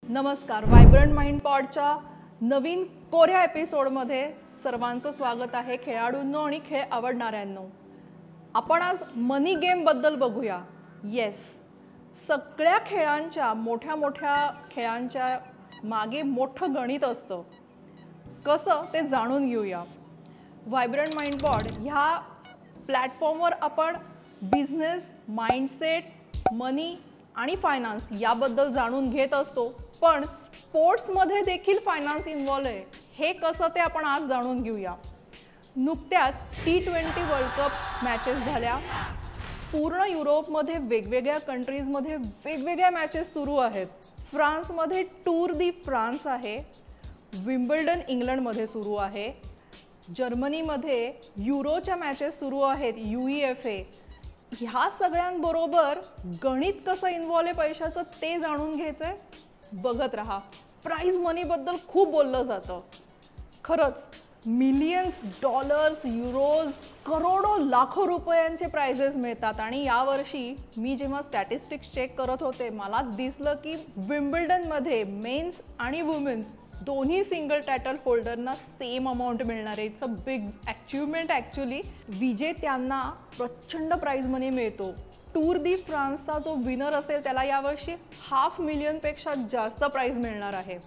नमस्कार, vibrant mind पॉडच्या नवीन कोऱ्या एपिसोडमध्ये सर्वांचं स्वागत आहे. खेळाडूंनो आणि खेळ आवडणाऱ्यांनो, आपण आज मनी गेम बद्दल बघूया. येस, सगळ्या खेळांच्या मोठ्या खेळांच्या मागे मोठं गणित असतं. कसं ते जाणून घेऊया. व्हायब्रंट माइंड पॉड ह्या प्लॅटफॉर्मवर आपण बिझनेस, माइंडसेट, मनी आणि फायनान्स याबद्दल जाणून घेत असतो. पण स्पोर्ट्समध्ये देखील फायनान्स इन्व्हॉल्व आहे. हे कसं ते आपण आज जाणून घेऊया. नुकत्याच T20 वर्ल्ड कप मॅचेस झाल्या. पूर्ण युरोपमध्ये वेगवेगळ्या कंट्रीजमध्ये वेगवेगळ्या मॅचेस सुरू आहेत. फ्रान्समध्ये टूर दी फ्रान्स आहे. विम्बल्डन इंग्लंडमध्ये सुरू आहे. जर्मनीमध्ये युरोच्या मॅचेस सुरू आहेत, UEFA. ह्या सगळ्यांबरोबर गणित कसं इन्व्हॉल्व आहे पैशाचं ते जाणून घ्यायचंय. बघत रहा. प्राइज मनीबद्दल खूप बोललं जातं. खरंच मिलियन्स डॉलर्स, युरोज, करोडो लाखो रुपयांचे प्राइजेस मिळतात. आणि यावर्षी मी जेव्हा स्टॅटिस्टिक्स चेक करत होते मला दिसलं की विम्बल्डनमध्ये मेन्स आणि वुमेन्स दोन्ही सिंगल टायटल होल्डरना सेम अमाऊंट मिळणार आहे. It's a big achievement actually. विजेत्यांना प्रचंड प्राइज मनी मिळतो. टूर दी फ्रान्सचा जो विनर असेल त्याला यावर्षी $500,000पेक्षा जास्त प्राइज मिळणार आहे.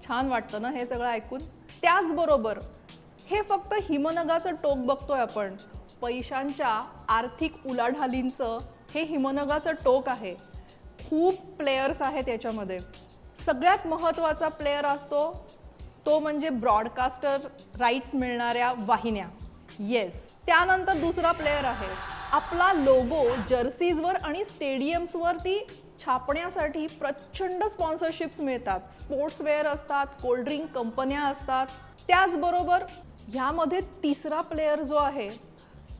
छान वाटतं ना हे सगळं ऐकून. त्याचबरोबर हे फक्त हिमनगाचं टोक बघतोय आपण. पैशांच्या आर्थिक उलाढालींचं हे हिमनगाचं टोक आहे. खूप प्लेयर्स आहेत याच्यामध्ये. सगळ्यात महत्त्वाचा प्लेयर असतो तो म्हणजे ब्रॉडकास्टर राईट्स मिळणाऱ्या वाहिन्या. येस, त्यानंतर दुसरा प्लेयर आहे आपला लोगो जर्सीजवर आणि स्टेडियम्सवरती छापण्यासाठी प्रचंड स्पॉन्सरशिप्स मिळतात. स्पोर्ट्सवेअर असतात, कोल्ड्रिंक कंपन्या असतात. त्याचबरोबर ह्यामध्ये तिसरा प्लेयर जो आहे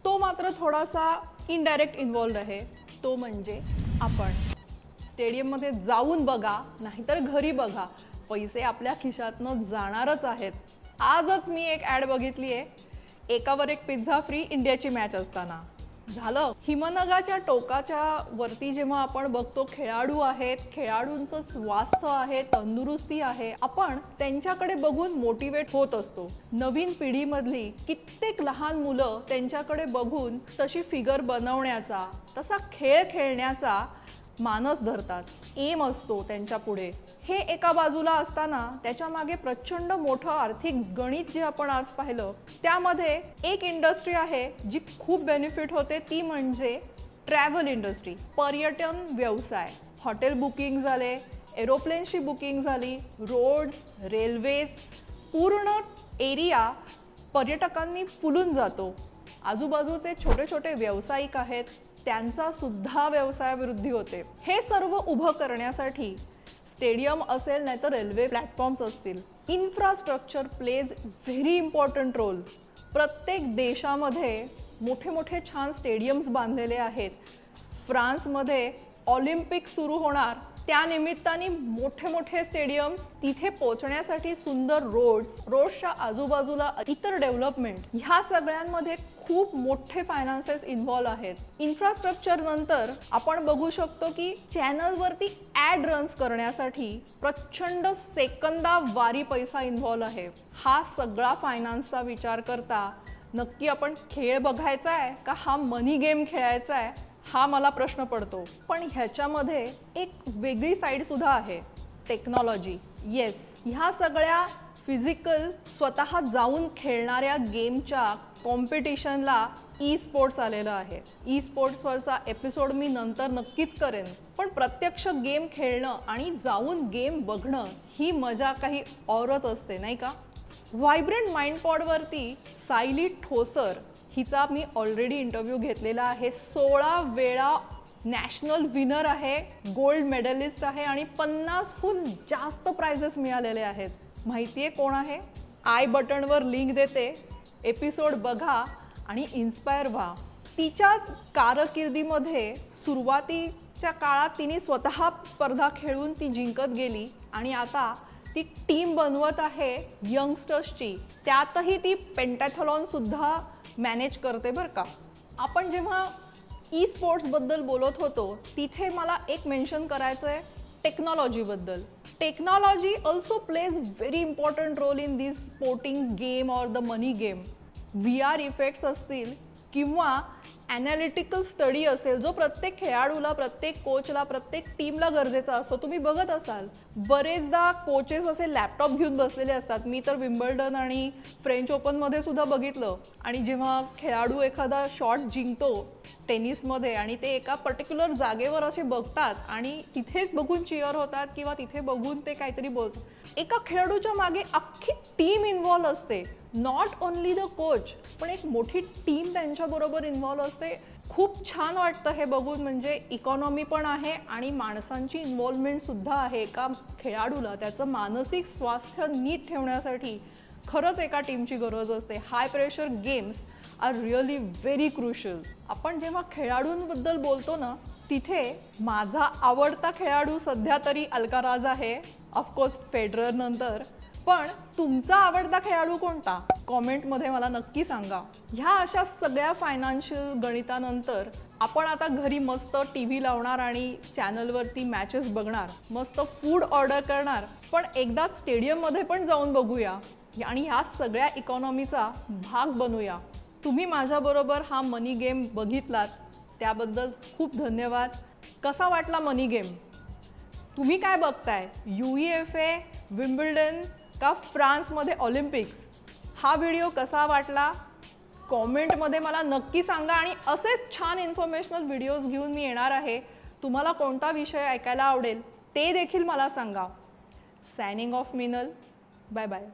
तो मात्र थोडासा इनडायरेक्ट इन्व्हॉल्व आहे. तो म्हणजे आपण. स्टेडियममध्ये जाऊन बघा नाहीतर घरी बघा, पैसे आपल्या खिशातनं जाणारच आहेत. आजच मी एक ॲड बघितली आहे. एकावर एक पिझ्झा फ्री इंडियाची मॅच असताना. झालं. हिमनगाच्या टोकाच्या वरती जेव्हा आपण बघतो खेळाडू आहेत, खेळाडूंचं स्वास्थ्य आहे, तंदुरुस्ती आहे, आपण त्यांच्याकडे बघून मोटिवेट होत असतो. नवीन पिढीमधली कित्येक लहान मुलं त्यांच्याकडे बघून तशी फिगर बनवण्याचा, तसा खेळ खेळण्याचा मानस धरतात. एम असतो त्यांच्या पुढे. हे एका बाजूला असताना त्याच्या मागे प्रचंड मोठं आर्थिक गणित जे आपण आज पाहिलं त्यामध्ये एक इंडस्ट्री आहे जी खूप बेनिफिट होते. ती म्हणजे ट्रॅव्हल इंडस्ट्री, पर्यटन व्यवसाय. हॉटेल बुकिंग झाले, एरोप्लेनची बुकिंग झाली, रोड्स, रेल्वेज, पूर्ण एरिया पर्यटकांनी फुलून जातो. आजूबाजूचे छोटे छोटे व्यावसायिक आहेत त्यांचा सुद्धा व्यवसायावृद्धी होते. हे सर्व उभं करण्यासाठी स्टेडियम असेल नाहीतर रेल्वे प्लॅटफॉर्म्स असतील, infrastructure plays very important role. प्रत्येक देशामध्ये मोठे मोठे छान स्टेडियम्स बांधलेले आहेत. फ्रान्समध्ये ऑलिम्पिक सुरू होणार, त्या निमित्ताने मोठे मोठे स्टेडियम्स, तिथे पोहोचण्यासाठी सुंदर रोड्सच्या आजूबाजूला इतर डेव्हलपमेंट, ह्या सगळ्यांमध्ये खूप मोठे फायनान्सेस इन्व्हॉल्व आहेत. इन्फ्रास्ट्रक्चर नंतर आपण बघू शकतो की चॅनलवरती ॲड रन्स करण्यासाठी प्रचंड सेकंदावारी पैसा इन्व्हॉल्व आहे. हा सगळा फायनान्सचा विचार करता नक्की आपण खेळ बघायचा आहे का हा मनी गेम खेळायचा आहे हा मला प्रश्न पडतो. पण ह्याच्यामध्ये एक वेगळी साईड सुद्धा आहे, टेक्नॉलॉजी. येस, ह्या सगळ्या फिजिकल स्वतः जाऊन खेळणाऱ्या गेमच्या कॉम्पिटिशनला ई स्पोर्ट्स आलेलं आहे. ई स्पोर्ट्सवरचा एपिसोड मी नंतर नक्कीच करेन. पण प्रत्यक्ष गेम खेळणं आणि जाऊन गेम बघणं ही मजा काही औरच असते नाही का. व्हायब्रंट माइंड पॉडवरती सायली ठोसर हिचा मी ऑलरेडी इंटरव्ह्यू घेतलेला आहे. 16 वेळा नॅशनल विनर आहे, गोल्ड मेडलिस्ट आहे आणि 50हून जास्त प्राइजेस मिळालेले आहेत. माहिती आहे कोण आहे? आय बटनवर लिंक देते, एपिसोड बघा आणि इन्स्पायर व्हा. तिच्या कारकिर्दीमध्ये सुरुवातीच्या काळात तिने स्वतः स्पर्धा खेळून ती जिंकत गेली आणि आता ती टीम बनवत आहे यंगस्टर्सची. त्यातही ती पेंटॅथलॉन सुद्धा मॅनेज करते बरं का. आपण जेव्हा ई स्पोर्ट्सबद्दल बोलत होतो तिथे मला एक मेन्शन करायचं आहे टेक्नॉलॉजीबद्दल. Technology also plays very important role in this sporting game or the money game. VR effects असतील किंवा ॲनालिटिकल स्टडी असेल, जो प्रत्येक खेळाडूला, प्रत्येक कोचला, प्रत्येक टीमला गरजेचा असतो. तुम्ही बघत असाल बरेचदा कोचेस असे लॅपटॉप घेऊन बसलेले असतात. मी तर विम्बल्डन आणि फ्रेंच ओपनमध्ये सुद्धा बघितलं. आणि जेव्हा खेळाडू एखादा शॉट जिंकतो टेनिसमध्ये आणि ते एका पर्टिक्युलर जागेवर असे बघतात आणि तिथेच बघून चिअर होतात किंवा तिथे बघून ते काहीतरी बोलतात. एका खेळाडूच्या मागे अख्खी टीम इन्व्हॉल्व असते. नॉट ओनली द कोच, पण एक मोठी टीम त्यांच्याबरोबर इन्व्हॉल्व असते. खूप छान वाटतं हे बघून. म्हणजे इकॉनॉमी पण आहे आणि माणसांची इन्व्हॉल्वमेंट सुद्धा आहे. एका खेळाडूला त्याचं मानसिक स्वास्थ्य नीट ठेवण्यासाठी खरंच एका टीमची गरज असते. High pressure games are really very crucial. आपण जेव्हा खेळाडूंबद्दल बोलतो ना, तिथे माझा आवडता खेळाडू सध्या तरी अल्काराज आहे, ऑफकोर्स फेडरर नंतर. पण तुमचा आवडता खेळाडू कोणता? कॉमेंटमध्ये मला नक्की सांगा. ह्या अशा सगळ्या फायनान्शियल गणितानंतर आपण आता घरी मस्त TV लावणार आणि चॅनलवरती मॅचेस बघणार, मस्त फूड ऑर्डर करणार, पण एकदा स्टेडियममध्ये पण जाऊन बघूया आणि ह्या सगळ्या इकॉनॉमीचा भाग बनूया. तुम्ही माझ्याबरोबर हा मनी गेम बघितलात त्याबद्दल खूप धन्यवाद. कसा वाटला मनी गेम? तुम्ही काय बघताय? UEFA, विम्बल्डन का फ्रान्समध्ये ऑलिम्पिक्स? हा व्हिडिओ कसा वाटला कॉमेंटमध्ये मला नक्की सांगा. आणि असेच छान इन्फॉर्मेशनल व्हिडिओज घेऊन मी येणार आहे. तुम्हाला कोणता विषय ऐकायला आवडेल ते देखील मला सांगा. Signing off Minal. Bye bye.